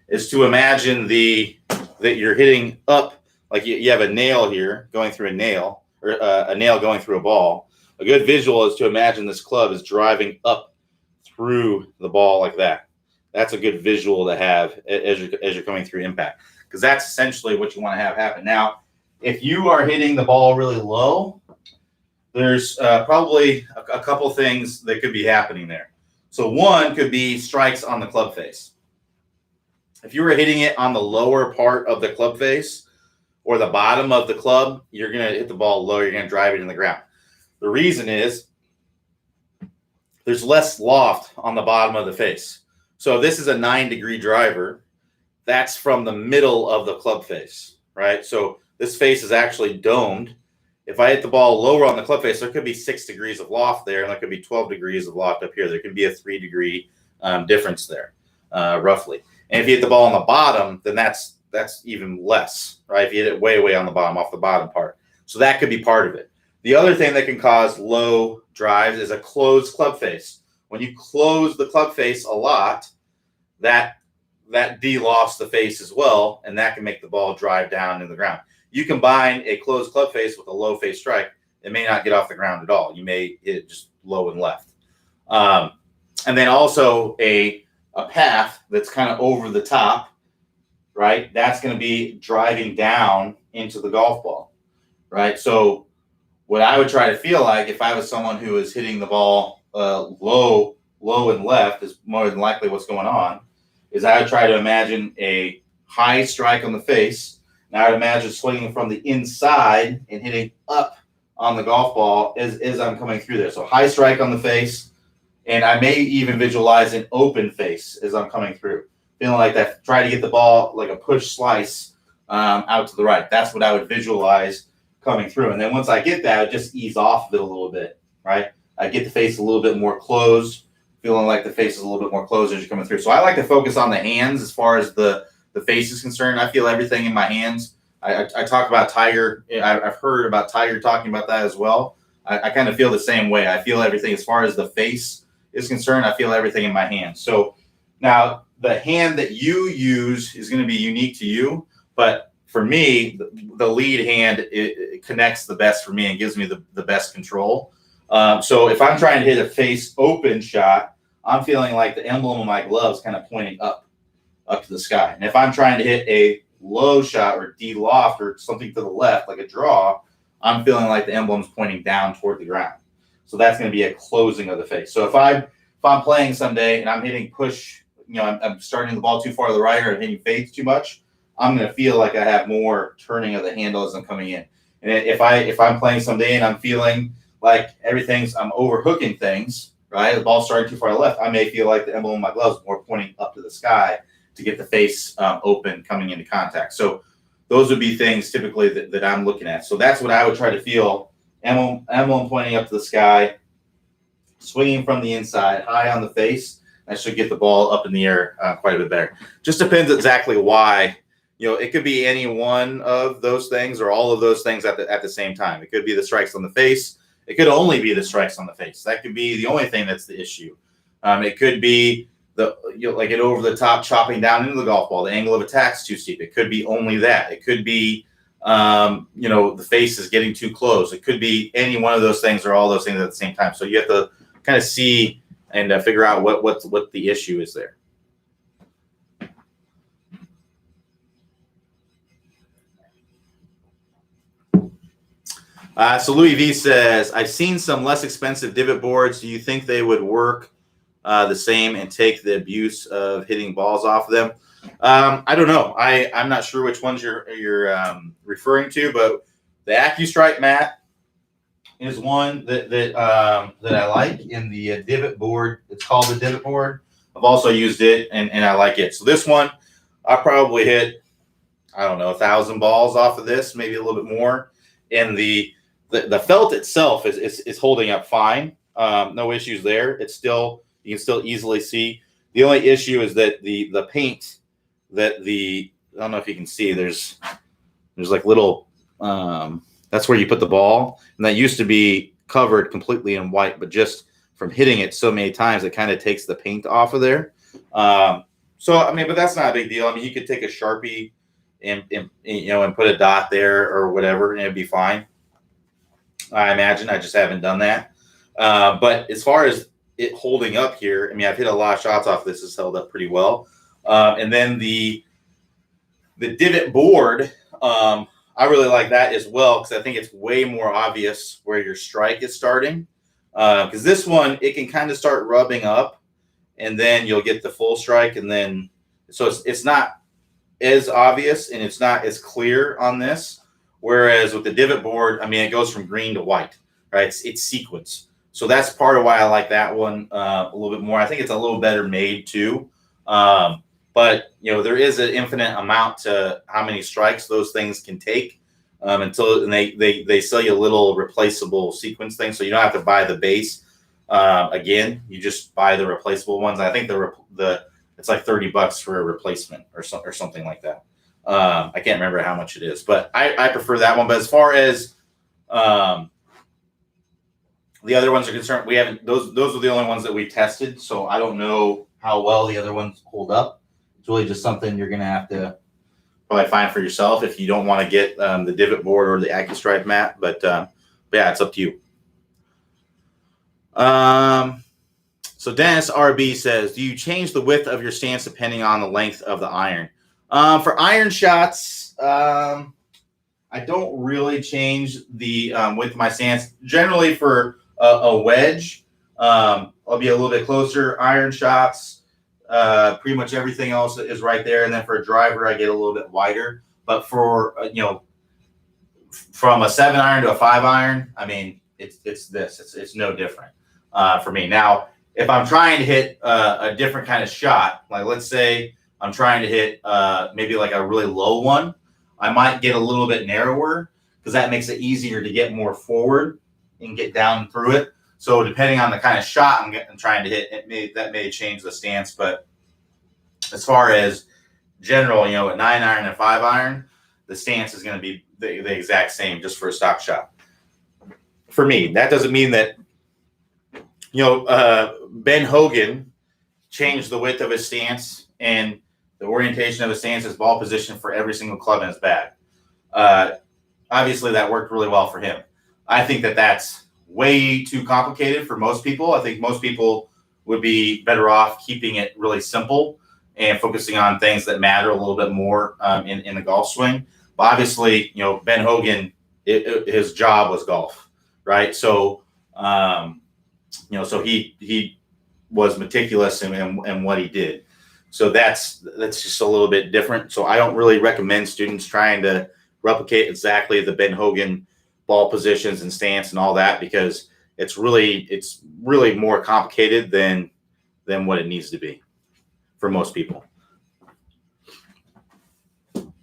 is to imagine that you're hitting up, like you have a nail here going through a nail, or a nail going through a ball. A good visual is to imagine this club is driving up through the ball like that. That's a good visual to have as you're coming through impact, because that's essentially what you want to have happen. Now, if you are hitting the ball really low, there's probably a couple things that could be happening there. So one could be strikes on the club face. If you were hitting it on the lower part of the club face or the bottom of the club, you're going to hit the ball low. You're going to drive it in the ground. The reason is there's less loft on the bottom of the face. So if this is a 9-degree driver, that's from the middle of the club face, right? So this face is actually domed. If I hit the ball lower on the club face, there could be 6 degrees of loft there, and there could be 12 degrees of loft up here. There could be a 3-degree difference there, roughly. And if you hit the ball on the bottom, then that's even less, right? If you hit it way, way on the bottom, off the bottom part. So that could be part of it. The other thing that can cause low drives is a closed club face. When you close the club face a lot, that de-lofts the face as well, and that can make the ball drive down in the ground. You combine a closed club face with a low face strike, it may not get off the ground at all. You may hit it just low and left. And then also a path that's kind of over the top, right? That's going to be driving down into the golf ball, right? So what I would try to feel like if I was someone who is hitting the ball low and left, is more than likely what's going on, is I would try to imagine a high strike on the face. Now I would imagine swinging from the inside and hitting up on the golf ball as I'm coming through there. So high strike on the face, and I may even visualize an open face as I'm coming through. Feeling like that, try to get the ball like a push slice out to the right. That's what I would visualize coming through. And then once I get that, I just ease off of it a little bit, right? I get the face a little bit more closed, feeling like the face is a little bit more closed as you're coming through. So I like to focus on the hands as far as the face is concerned. I feel everything in my hands. I talk about Tiger. I've heard about Tiger talking about that as well. I kind of feel the same way. I feel everything as far as the face is concerned. I feel everything in my hands. So now the hand that you use is going to be unique to you, but for me, the lead hand, it connects the best for me and gives me the best control. So if I'm trying to hit a face open shot, I'm feeling like the emblem of my glove is kind of pointing up to the sky. And if I'm trying to hit a low shot or de-loft or something to the left, like a draw, I'm feeling like the emblem's pointing down toward the ground. So that's going to be a closing of the face. So if I'm playing someday and I'm hitting push, I'm starting the ball too far to the right or I'm hitting fades too much, I'm going to feel like I have more turning of the handle as I'm coming in. And if I'm playing someday and I'm feeling like I'm overhooking things, right? The ball's starting too far to the left, I may feel like the emblem of my glove is more pointing up to the sky to get the face open coming into contact. So those would be things typically that I'm looking at. So that's what I would try to feel emblem pointing up to the sky, swinging from the inside, high on the face. That should get the ball up in the air quite a bit better. Just depends exactly why. It could be any one of those things or all of those things at the same time. It could be the strikes on the face. It could only be the strikes on the face. That could be the only thing that's the issue. It could be like it over the top chopping down into the golf ball. The angle of attack's too steep. It could be only that. It could be the face is getting too close. It could be any one of those things or all those things at the same time. So you have to kind of see and figure out what the issue is there. So Louis V says, I've seen some less expensive divot boards. Do you think they would work the same and take the abuse of hitting balls off of them? I don't know. I'm not sure which ones you're referring to, but the AccuStripe mat is one that I like in the divot board. It's called the divot board. I've also used it and I like it. So this one, I probably hit, I don't know, 1,000 balls off of this, maybe a little bit more. And the felt itself is holding up fine. No issues there. It's still, you can still easily see. The only issue is that the paint I don't know if you can see, there's like little, that's where you put the ball, and that used to be covered completely in white, but just from hitting it so many times, it kind of takes the paint off of there. So I mean, but that's not a big deal. I mean, you could take a Sharpie and put a dot there or whatever, and it'd be fine. I imagine. I just haven't done that. But as far as it holding up here, I mean, I've hit a lot of shots off this. It's held up pretty well. And then the divot board, I really like that as well because I think it's way more obvious where your strike is starting. Because this one, it can kind of start rubbing up, and then you'll get the full strike, and then so it's not as obvious and it's not as clear on this. Whereas with the divot board, I mean, it goes from green to white, right? It's sequence. So that's part of why I like that one a little bit more. I think it's a little better made too. But there is an infinite amount to how many strikes those things can take until they sell you a little replaceable sequence thing, so you don't have to buy the base again. You just buy the replaceable ones. I think it's like $30 for a replacement or something like that. I can't remember how much it is, but I prefer that one. But as far as the other ones are concerned, we haven't. Those are the only ones that we tested, so I don't know how well the other ones hold up. It's really just something you're going to have to probably find for yourself if you don't want to get the divot board or the AccuStripe mat. But yeah, it's up to you. So Dennis RB says, do you change the width of your stance depending on the length of the iron? For iron shots, I don't really change the width of my stance. Generally for a wedge, I'll be a little bit closer. Iron shots, pretty much everything else is right there. And then for a driver, I get a little bit wider. But for, from a 7-iron to a 5-iron, I mean, it's no different for me. Now, if I'm trying to hit a different kind of shot, like let's say I'm trying to hit maybe like a really low one, I might get a little bit narrower because that makes it easier to get more forward and get down through it. So depending on the kind of shot I'm trying to hit, that may change the stance. But as far as general, at 9-iron and 5-iron, the stance is going to be the exact same just for a stock shot. For me, that doesn't mean that, Ben Hogan changed the width of his stance and the orientation of his stance, his ball position for every single club in his bag. Obviously, that worked really well for him. I think that's way too complicated for most people. I think most people would be better off keeping it really simple and focusing on things that matter a little bit more in the golf swing. But obviously, Ben Hogan, his job was golf, right? So, so he was meticulous in what he did. So that's just a little bit different. So I don't really recommend students trying to replicate exactly the Ben Hogan ball positions and stance and all that, because it's really more complicated than what it needs to be for most people. All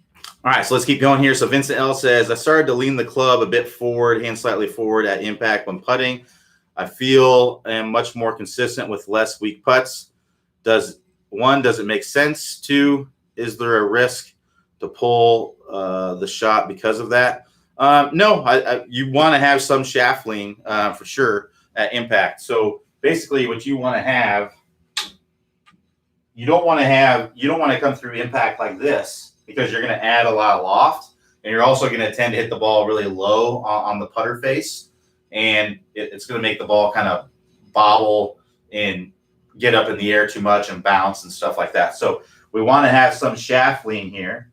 All right, so let's keep going here. So Vincent L says, I started to lean the club a bit forward, hand slightly forward at impact when putting. I feel I'm much more consistent with less weak putts. Does it make sense? Two, is there a risk to pull the shot because of that? No, you want to have some shaft lean for sure at impact. So basically what you want to have, you don't want to come through impact like this because you're going to add a lot of loft, and you're also going to tend to hit the ball really low on the putter face, and it's going to make the ball kind of bobble and get up in the air too much and bounce and stuff like that. So we want to have some shaft lean here,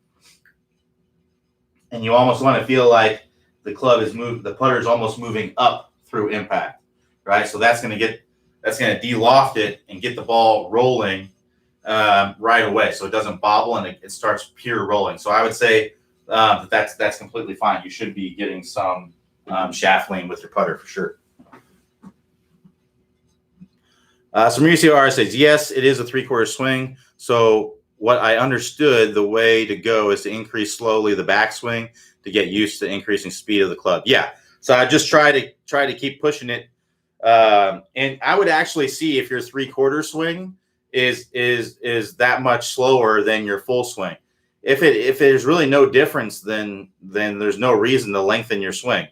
and you almost want to feel like the putter is almost moving up through impact, right? So that's going to de-loft it and get the ball rolling right away, so it doesn't bobble and it starts pure rolling. So I would say that's completely fine. You should be getting some shaft lean with your putter for sure. So Mauricio R says, yes, it is a 3/4 swing. So what I understood, the way to go is to increase slowly the backswing to get used to increasing speed of the club. Yeah. So I just try to keep pushing it. And I would actually see if your 3/4 swing is that much slower than your full swing. If there's really no difference, then there's no reason to lengthen your swing.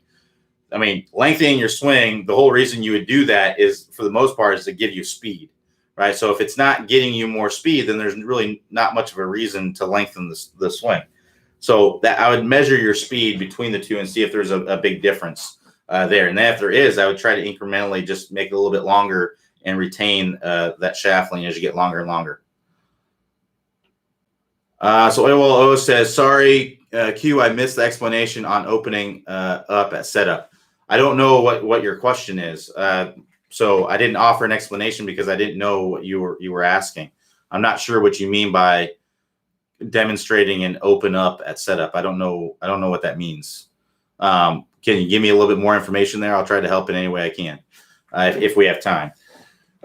I mean, lengthening your swing, the whole reason you would do that is, for the most part, is to give you speed, right? So if it's not getting you more speed, then there's really not much of a reason to lengthen the swing. So that I would measure your speed between the two and see if there's a big difference there. And then if there is, I would try to incrementally just make it a little bit longer and retain that shaft lean as you get longer and longer. So OLO says, sorry, Q, I missed the explanation on opening up at setup. I don't know what your question is. So I didn't offer an explanation because I didn't know what you were asking. I'm not sure what you mean by demonstrating an open up at setup. I don't know what that means. Can you give me a little bit more information there? I'll try to help in any way I can if we have time.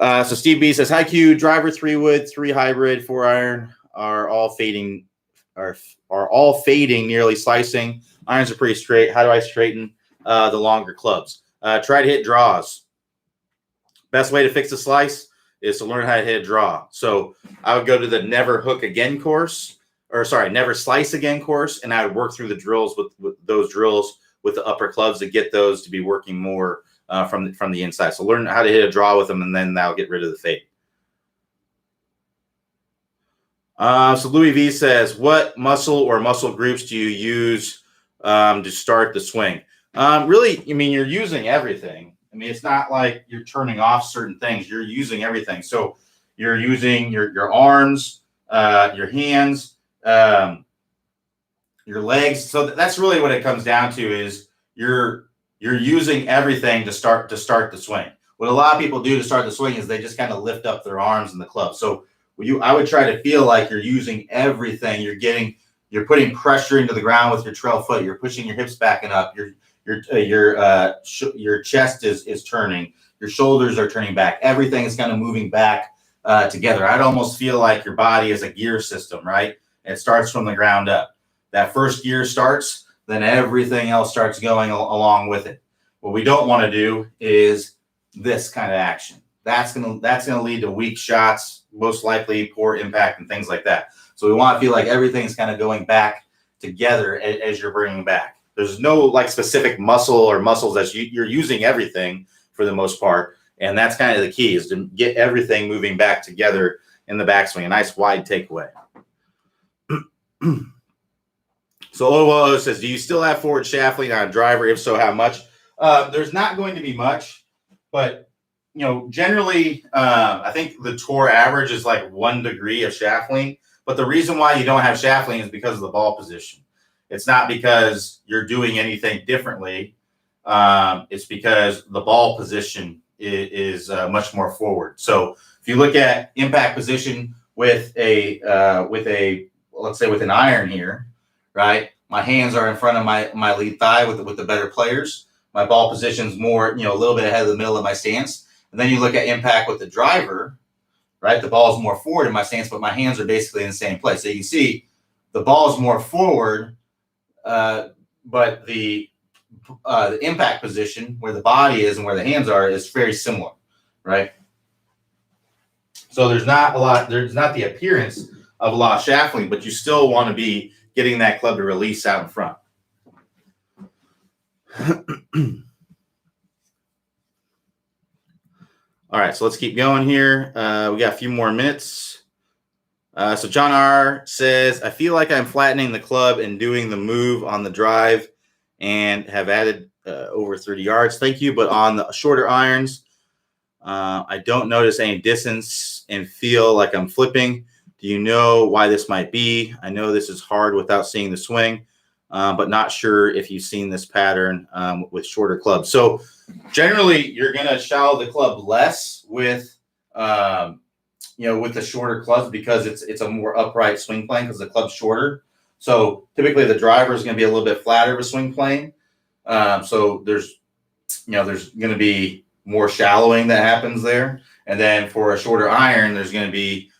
So Steve B says, hi Q, driver 3-wood, 3 hybrid, 4 iron are all fading nearly slicing. Irons are pretty straight. How do I straighten the longer clubs? Try to hit draws. Best way to fix a slice is to learn how to hit a draw. So I would go to the never hook again course, never slice again course, and I would work through the drills with those drills with the upper clubs to get those to be working more from the inside. So learn how to hit a draw with them, and then that'll get rid of the fade. So Louis V says, what muscle or muscle groups do you use to start the swing? Really, I mean, you're using everything. I mean, it's not like you're turning off certain things. You're using everything. So you're using your arms, your hands, your legs. So that's really what it comes down to, is you're using everything to start the swing. What a lot of people do to start the swing is they just kind of lift up their arms in the club. So I would try to feel like you're using everything. You're putting pressure into the ground with your trail foot. You're pushing your hips back and up. Your chest is turning. Your shoulders are turning back. Everything is kind of moving back together. I'd almost feel like your body is a gear system, right? It starts from the ground up. That first gear starts, then everything else starts going along with it. What we don't want to do is this kind of action. That's gonna lead to weak shots, most likely poor impact and things like that. So we want to feel like everything's kind of going back together as you're bringing back. There's no like specific muscle or muscles that you're using everything for the most part, and that's kind of the key, is to get everything moving back together in the backswing. A nice wide takeaway. So OO says, do you still have forward shaft lean on a driver? If so, how much? There's not going to be much, but generally, I think the tour average is like 1 degree of shaft lean. But the reason why you don't have shaft lean is because of the ball position. It's not because you're doing anything differently. It's because the ball position is much more forward. So if you look at impact position with let's say with an iron here, right? My hands are in front of my lead thigh with the better players. My ball position's more, a little bit ahead of the middle of my stance. And then you look at impact with the driver, right? The ball is more forward in my stance, but my hands are basically in the same place. So you see the ball is more forward, but the impact position where the body is and where the hands are is very similar, right? So there's not the appearance of a lot of shaffling, but you still want to be getting that club to release out in front. All right, so let's keep going here. We got a few more minutes. So John R. says, I feel like I'm flattening the club and doing the move on the drive and have added over 30 yards. Thank you. But on the shorter irons, I don't notice any distance and feel like I'm flipping. Do you know why this might be? I know this is hard without seeing the swing, but not sure if you've seen this pattern with shorter clubs. So generally, you're going to shallow the club less with with the shorter clubs because it's a more upright swing plane because the club's shorter. So typically the driver is going to be a little bit flatter of a swing plane. So there's going to be more shallowing that happens there. And then for a shorter iron, there's going to be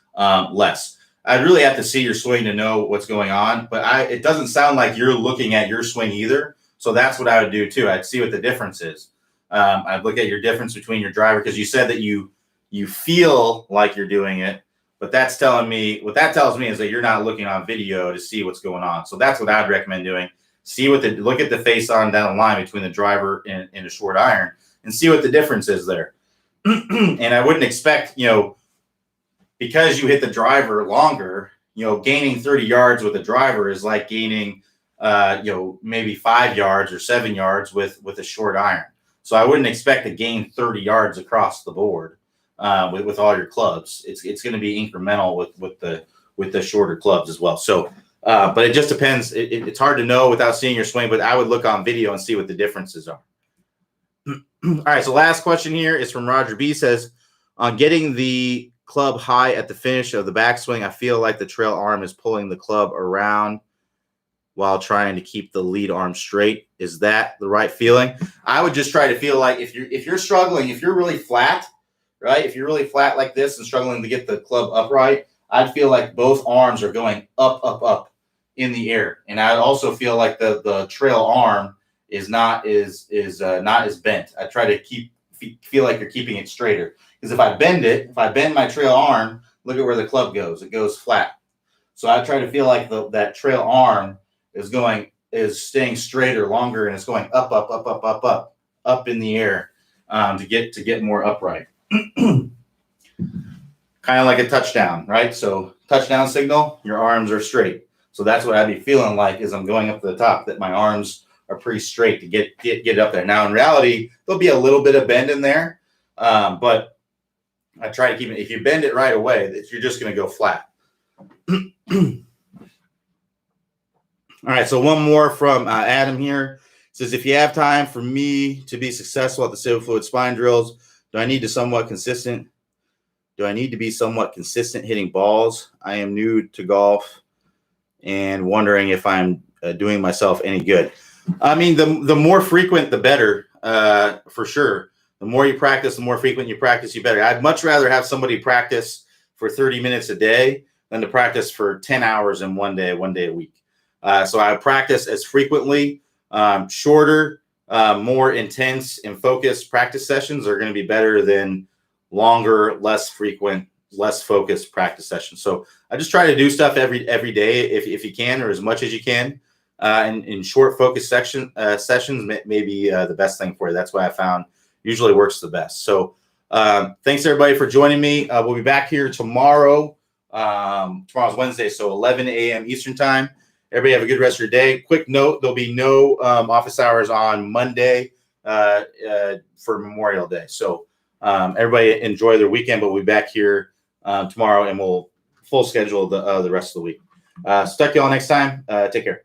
less. I'd really have to see your swing to know what's going on, but it doesn't sound like you're looking at your swing either. So that's what I would do too. I'd see what the difference is. I'd look at your difference between your driver because you said that you feel like you're doing it, but what that tells me is that you're not looking on video to see what's going on. So that's what I'd recommend doing. Look at the face on down the line between the driver and a short iron and see what the difference is there. And I wouldn't expect, because you hit the driver longer, gaining 30 yards with a driver is like gaining, maybe 5 yards or 7 yards with a short iron. So I wouldn't expect to gain 30 yards across the board with all your clubs. It's going to be incremental with the shorter clubs as well. So, but it just depends. It's hard to know without seeing your swing, but I would look on video and see what the differences are. All right. So last question here is from Roger B. Says, on getting the club high at the finish of the backswing, I feel like the trail arm is pulling the club around while trying to keep the lead arm straight. Is that the right feeling? I would just try to feel like if you're struggling, if you're really flat, right? If you're really flat like this and struggling to get the club upright, I'd feel like both arms are going up, up, up in the air. And I'd also feel like the trail arm is not as bent. I try to feel like you're keeping it straighter. Because if I bend my trail arm, look at where the club goes. It goes flat. So I try to feel like that trail arm is staying straighter longer, and it's going up, up, up, up, up, up, up in the air to get more upright. Kind of like a touchdown, right? So touchdown signal, your arms are straight. So that's what I'd be feeling like as I'm going up to the top, that my arms are pretty straight to get up there. Now in reality, there'll be a little bit of bend in there, but I try to keep it. If you bend it right away, you're just going to go flat. All right, so one more from Adam here. It says, if you have time for me to be successful at the Civil Fluid Spine drills, do I need to be somewhat consistent hitting balls? I am new to golf and wondering if I'm doing myself any good. I mean, the more frequent, the better, for sure. The more you practice, the more frequent you practice, you better. I'd much rather have somebody practice for 30 minutes a day than to practice for 10 hours in one day a week. So I practice as frequently. Shorter, more intense and focused practice sessions are going to be better than longer, less frequent, less focused practice sessions. So I just try to do stuff every day if you can, or as much as you can. And in short focus sessions may be the best thing for you. That's why I found usually works the best. So thanks everybody for joining me. We'll be back here tomorrow. Tomorrow's Wednesday, so 11 a.m. Eastern time. Everybody have a good rest of your day. Quick note, there'll be no office hours on Monday for Memorial Day. So everybody enjoy their weekend, but we'll be back here tomorrow, and we'll full schedule the rest of the week. So talk to you all next time. Take care.